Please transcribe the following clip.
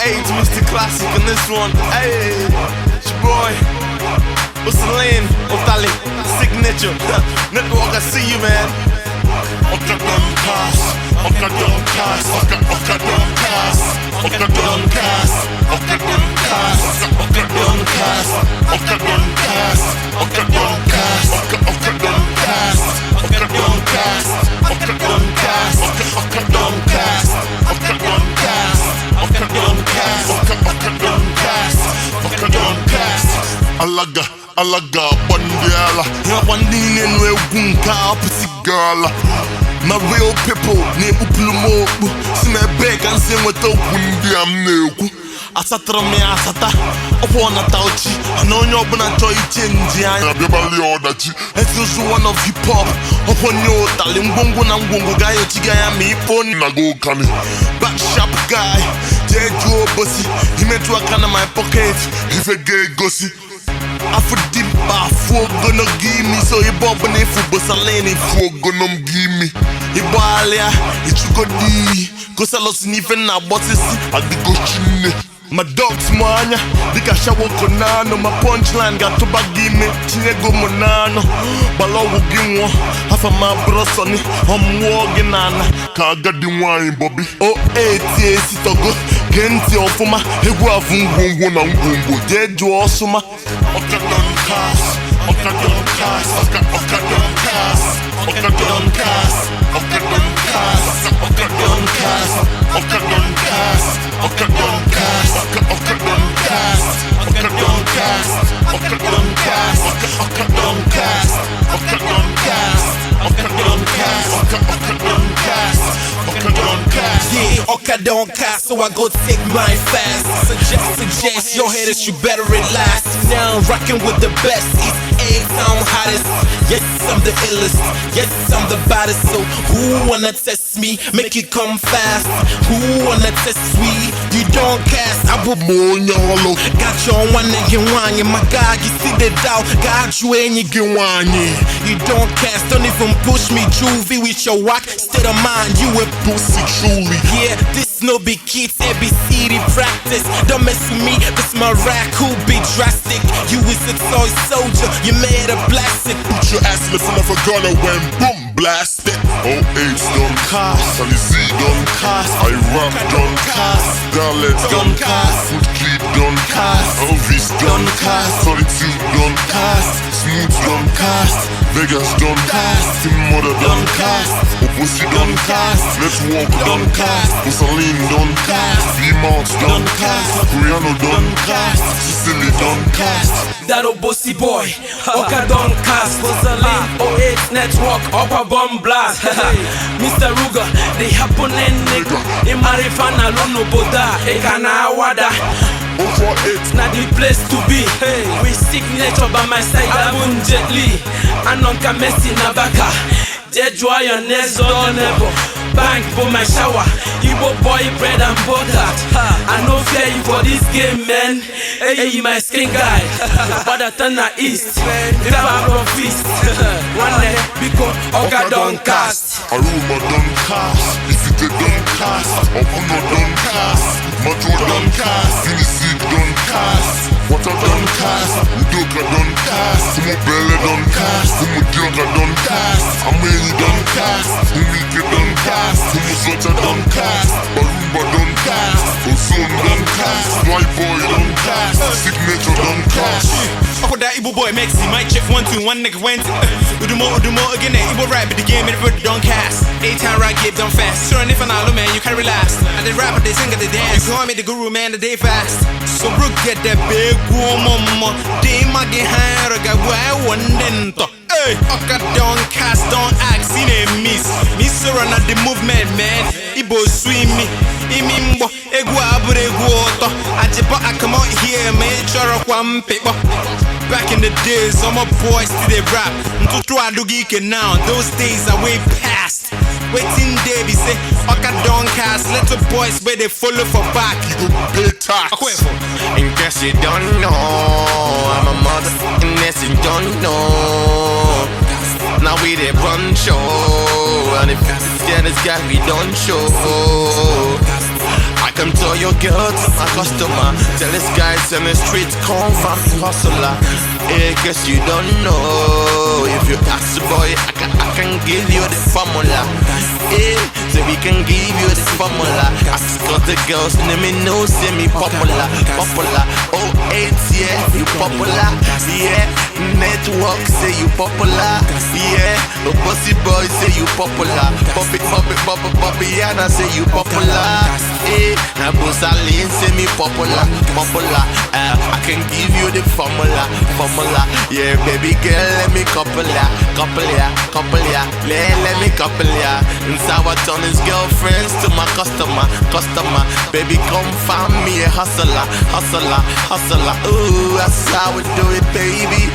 AIDS, Mr. Classic, and this one, hey, it's your boy, Usain Otale, signature, network, I see you, man. Okadon cast, Okadon cast, Okadon cast, Okadon cast, Okadon cast, Okadon cast, Okadon cast, Okadon cast, Okadon cast, Okadon cast, Okadon cast, Okadon cast, Okadon cast, Okadon cast, Okadon cast, Okadon cast. Alaga, bandiala, ya bandini nwe gunka pusigala. My real people, name uplumo, see my back and sing what the windy am neku. Asatra me asata, upon a touchy, and on your bonato change. I have never ordered you. It's also one of hip hop, upon your talim bongo and bongo guy, Tigaya me, phone nago coming. Back sharp guy, Joe Bossy, he meant to a can of my pocket, if a gay gossip. I for deep for gonna give me so you bob and if you salani for gonna give me Ibalia, it's go di cause I lost even now but I did go chine. My dog's mania, the casha wokonano, my punchline got to bag me, Chinego Monano, Balo will give one, half of my brosoni, I'm walking on Kaga the wine, Bobby. Oh, 8 years to go, Genti of my Hegua Fungo, Dead Jossuma. Okadon cast, Okadon cast, Okadon cast, Okadon cast, Okadon cast, Okadon cast, Okadon cast, Okadon cast, Okadon cast, Okadon cast, Okadon cast, Okadon cast, Okadon cast, Okadon cast, Okadon cast, Okadon cast. Yeah, Okadon cast, so I go take mine fast. Suggest your haters, you better relax. Now I'm rocking with the best. East I'm hottest. Yes, I'm the illest. Yes, I'm the baddest. So who wanna test me? Make it come fast. Who wanna test me? You don't cast. I will more y'all. Got your one again wine. My God, you see the doubt. Got you and you get wine. You don't cast. Don't even push me, Juvie, with your whack. State of mind, you a pussy truly. Yeah, this no big kids, ABCD practice. Don't mess with me, this my rack who be drastic. You is a toy soldier, you made a plastic. Put your ass in the front of a gunner when boom, blast it. OH don't cast, Salizy don't cast, I rap don't cast, Dalet don't cast, Footkeep don't cast, Elvis don't cast, Solitude don't cast, Smooth don't cast, Vegas don't cast, Team Mother don't cast, Opussy don't cast, Let's Walk don't cast, Mussolini don't cast, V-Mounts don't cast, Rihanna don't cast, Sicily don't cast. That Obossy boy, Okadon cast, Mussolini, OH network, upper bomb blast. Mr. Ruger, they happen and nigga, in Marifana Lono Boda, Ekana Wada. It's not the place to be. We signature by my side, Abun Jetli, Anonka Messi Nabaka, Jet Joy and Nezo Nebo. Bank for my shower, Igbo boy bread and butter. I no fear you for this game, man. Hey, my skin guy, but I turn east. If I'm from feast, one day because Okadon cast. Aruma don't cast, if it don't cast, Opuno don't cast, Macho don't cast, Finicid don't cast, Water don't cast, Udoka don't cast, Mobile don't cast, Umudioka don't cast, Ameli don't cast, Umike don't cast, Umuzota don't cast, Barumba don't cast, Ozone don't cast, Flyboy don't cast, Signature don't cast. Fuck with that Igbo boy Mexi, my chip 1-2, one nigga went. Udumo again, Igbo rap, but the game everybody don't cast. 8-time rock get done fast. Sure, if I know, man, you can't relax. And they rap, they sing, they dance. You call me the guru, man, the day fast. So Brooke get that big woman, they might get higher, got why one then. Hey, Okadon cast, don't ask, in a miss. Miss run at the movement, man. Igbo swim me. Imimbo, Egua Bureguoto. I come out here, man, one paper. Back in the days, all my boys still they rap. Now, those days are way past. Waiting day, we say, Okadon cast, little boys where they follow for back. You pay tax. In case you don't know, I'm a motherfucking mess, you don't know. Now we the run show, and if it's scared, it's got we don't show. I can tell your girl to my customer. Tell this guy send the streets come from the hustler. Hey, guess you don't know. If you ask the boy, I can give you the formula. Hey, so we can give you the formula. Ask all the girls, let me know, say me popular, popular. Oh, 8, yeah, you popular, yeah. Network say you popular, yeah. The bossy boy say you popular. Poppy, Yana say you popular. Hey, now Bosalin say me popular, popular. I can give you the formula, formula. Yeah, baby girl, let me couple ya, couple ya, couple ya. Let me couple ya. And so I turn his girlfriends to my customer, customer. Baby, come find me a hustler, hustler, hustler. Ooh, that's how we do it, baby.